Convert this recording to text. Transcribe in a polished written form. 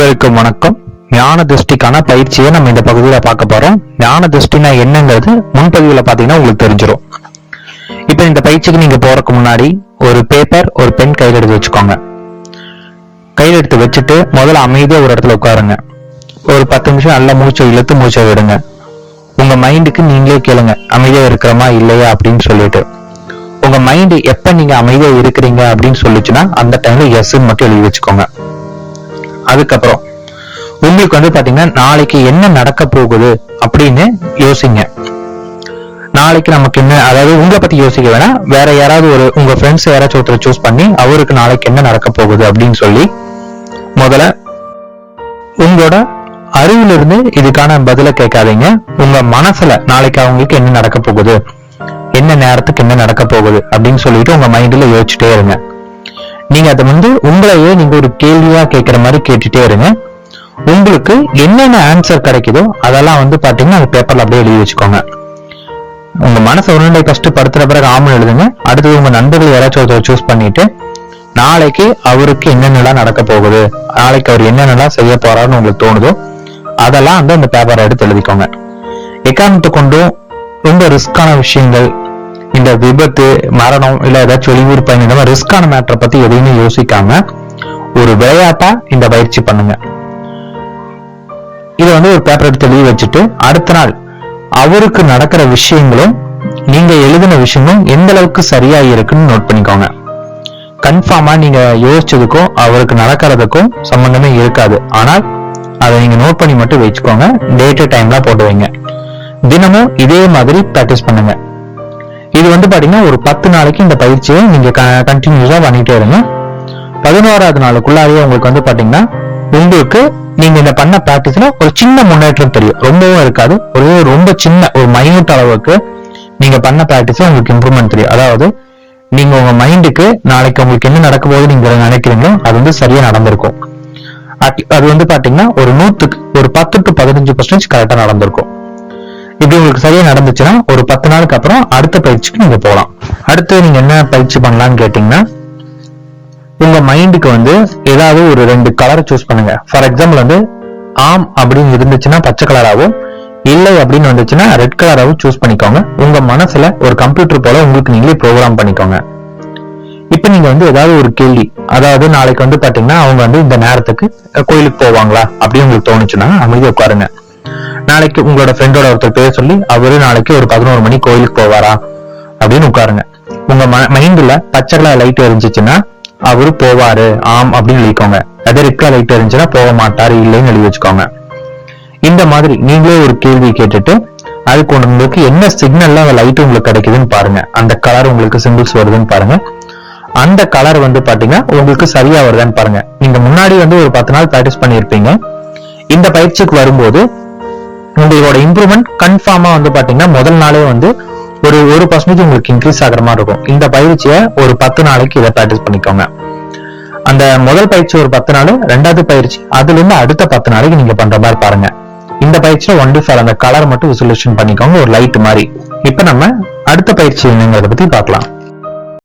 அனைவருக்கும் வணக்கம். ஞான திருஷ்டிக்கான பயிற்சியை நம்ம இந்த பகுதியில பார்க்க போறோம். ஞான திருஷ்டினா என்னங்கிறது முன்பதிவுல பாத்தீங்கன்னா உங்களுக்கு தெரிஞ்சிடும். இப்ப இந்த பயிற்சிக்கு நீங்க போறதுக்கு முன்னாடி ஒரு பேப்பர் ஒரு பென் கையில் எடுத்து வச்சுக்கோங்க. கையில் எடுத்து வச்சுட்டு முதல்ல அமைதியா ஒரு இடத்துல உட்காருங்க. ஒரு 10 நிமிஷம் நல்லா மூச்சை இழுத்து மூச்சை விடுங்க. உங்க மைண்டுக்கு நீங்களே கேளுங்க, அமைதியா இருக்கிறோமா இல்லையா அப்படின்னு சொல்லிட்டு. உங்க மைண்ட் எப்ப நீங்க அமைதியா இருக்கிறீங்க அப்படின்னு சொல்லிச்சுன்னா அந்த டைம்ல எஸ் மட்டும் எழுதி வச்சுக்கோங்க. அதுக்கப்புறம் உங்களுக்கு பாத்தீங்கன்னா நாளைக்கு என்ன நடக்க போகுது அப்படின்னு யோசிங்க. நாளைக்கு நமக்கு என்ன, அதாவது உங்களை பத்தி யோசிக்க வேணாம், வேற யாராவது உங்க ஃப்ரெண்ட்ஸ் யாராச்சும் ஒருத்தர் சூஸ் பண்ணி அவருக்கு நாளைக்கு என்ன நடக்க போகுது அப்படின்னு சொல்லி முதல்ல உங்களோட அறிவிலிருந்து இதுக்கான பதில கேட்காதீங்க. உங்க மனசுல நாளைக்கு அவங்களுக்கு என்ன நடக்க போகுது, என்ன நேரத்துக்கு என்ன நடக்க போகுது அப்படின்னு சொல்லிட்டு உங்க மைண்ட்ல யோசிச்சுட்டே இருங்க. நீங்க அதை உங்களையே நீங்க ஒரு கேள்வியா கேட்கிற மாதிரி கேட்டுட்டே இருங்க. உங்களுக்கு என்னென்ன ஆன்சர் கிடைக்குதோ அதெல்லாம் பாத்தீங்கன்னா அந்த பேப்பர்ல அப்படியே எழுதி வச்சுக்கோங்க. உங்க மனசை ஒருநிலை ஃபர்ஸ்ட் படுத்துற பிறகு ஆமன் எழுதுங்க. அடுத்தது உங்க நண்பர்கள் யாராச்சும் ஒருத்தர் சூஸ் பண்ணிட்டு நாளைக்கு அவருக்கு என்னென்னலாம் நடக்க போகுது, நாளைக்கு அவர் என்னென்னலாம் செய்ய போறாருன்னு உங்களுக்கு தோணுதோ அதெல்லாம் அந்த பேப்பரை எடுத்து எழுதிக்கோங்க. எக்காரணத்தை கொண்டும் ரொம்ப ரிஸ்கான விஷயங்கள், இந்த விபத்து, மரணம், இல்ல ஏதாச்சும் வெளியூர் பயணம், இந்த மாதிரி ரிஸ்கான மேட்டரை பத்தி எதையுமே யோசிக்காம ஒரு விளையாட்டா இந்த பயிற்சி பண்ணுங்க. இதை ஒரு பேப்பர் எடுத்து எழுதி வச்சுட்டு அடுத்த நாள் அவருக்கு நடக்கிற விஷயங்களும் நீங்க எழுதின விஷயங்களும் எந்த அளவுக்கு சரியா இருக்குன்னு நோட் பண்ணிக்கோங்க. கன்ஃபார்மா நீங்க யோசிச்சதுக்கும் அவருக்கு நடக்கிறதுக்கும் சம்பந்தமே இருக்காது. ஆனால் அதை நீங்க நோட் பண்ணி மட்டும் வச்சுக்கோங்க. டேட் டைம்லாம் போட்டு வைங்க. தினமும் இதே மாதிரி பிராக்டிஸ் பண்ணுங்க. இது பாத்தீங்கன்னா ஒரு 10 நாளைக்கு இந்த பயிற்சியை நீங்க கண்டினியூஸா பண்ணிட்டே இருங்க. 11வது நாளுக்குள்ளாவே உங்களுக்கு பாத்தீங்கன்னா உங்களுக்கு நீங்க இந்த பண்ண பிராக்டிஸ்ல ஒரு சின்ன முன்னேற்றம் தெரியும். ரொம்பவும் இருக்காது, ரொம்ப சின்ன ஒரு மைனூட் அளவுக்கு நீங்க பண்ண பிராக்டிஸ்ல உங்களுக்கு இம்ப்ரூவ்மெண்ட் தெரியும். அதாவது நீங்க உங்க மைண்டுக்கு நாளைக்கு உங்களுக்கு என்ன நடக்க போகுது நீங்க நினைக்கிறீங்களோ அது சரியா நடந்திருக்கும். அது பாத்தீங்கன்னா ஒரு 100க்கு ஒரு 10 to 15% கரெக்டா நடந்திருக்கும். இப்படி உங்களுக்கு சரியா நடந்துச்சுன்னா ஒரு 10 நாளுக்கு அப்புறம் அடுத்த பயிற்சிக்கு நீங்க போகலாம். அடுத்து நீங்க என்ன பயிற்சி பண்ணலாம்னு கேட்டீங்கன்னா, உங்க மைண்டுக்கு ஏதாவது ஒரு 2 கலரை சூஸ் பண்ணுங்க. ஃபார் எக்ஸாம்பிள் ஆம் அப்படின்னு இருந்துச்சுன்னா பச்சை கலராகவும், இல்லை அப்படின்னு வந்துச்சுன்னா ரெட் கலராகவும் சூஸ் பண்ணிக்கோங்க. உங்க மனசுல ஒரு கம்ப்யூட்டர் போல உங்களுக்கு நீங்களே ப்ரோக்ராம் பண்ணிக்கோங்க. இப்ப நீங்க ஏதாவது ஒரு கேள்வி, அதாவது நாளைக்கு பாத்தீங்கன்னா அவங்க இந்த நேரத்துக்கு கோயிலுக்கு போவாங்களா அப்படின்னு உங்களுக்கு தோணுச்சுன்னா அமைதியா உட்காருங்க. நாளைக்கு உங்களோட ஃப்ரெண்டோட ஒருத்தர் பேர் சொல்லி அவரு நாளைக்கு ஒரு 11 மணி கோயிலுக்கு போவாரா அப்படின்னு உட்காருங்க. உங்க மைண்ட்ல பச்சை கலர் லைட் எரிஞ்சிச்சுன்னா அவரு போவாரு ஆம் அப்படின்னு எழுதிக்கோங்க. அதே ரெட் கலர் லைட் எரிஞ்சுன்னா போக மாட்டாரு இல்லைன்னு எழுதி வச்சுக்கோங்க. இந்த மாதிரி நீங்களே ஒரு கேள்வி கேட்டுட்டு அதுக்கு உங்களுக்கு என்ன சிக்னல்ல அந்த லைட் உங்களுக்கு கிடைக்குதுன்னு பாருங்க. அந்த கலர் உங்களுக்கு சிம்பிள்ஸ் வருதுன்னு பாருங்க. அந்த கலர் பாத்தீங்கன்னா உங்களுக்கு சரியா வருதான்னு பாருங்க. நீங்க முன்னாடி ஒரு 10 நாள் பிராக்டிஸ் பண்ணிருப்பீங்க. இந்த பயிற்சிக்கு வரும்போது உங்களோட இம்ப்ரூவ்மெண்ட் கன்ஃபார்மா பாத்தீங்கன்னா முதல் நாளே ஒரு 1% உங்களுக்கு இன்க்ரீஸ் ஆகிற மாதிரி இருக்கும். இந்த பயிற்சியை ஒரு 10 நாளைக்கு இதை பிராக்டிஸ் பண்ணிக்கோங்க. அந்த முதல் பயிற்சி ஒரு 10 நாள், 2வது பயிற்சி அதுல இருந்து அடுத்த 10 நாளைக்கு நீங்க பண்ற மாதிரி பாருங்க. இந்த பயிற்சியில 1 அந்த கலர் மட்டும் விசுவலைசேஷன் பண்ணிக்கோங்க, ஒரு லைட் மாதிரி. இப்ப நம்ம அடுத்த பயிற்சி என்னங்கிறத பத்தி பார்க்கலாம்.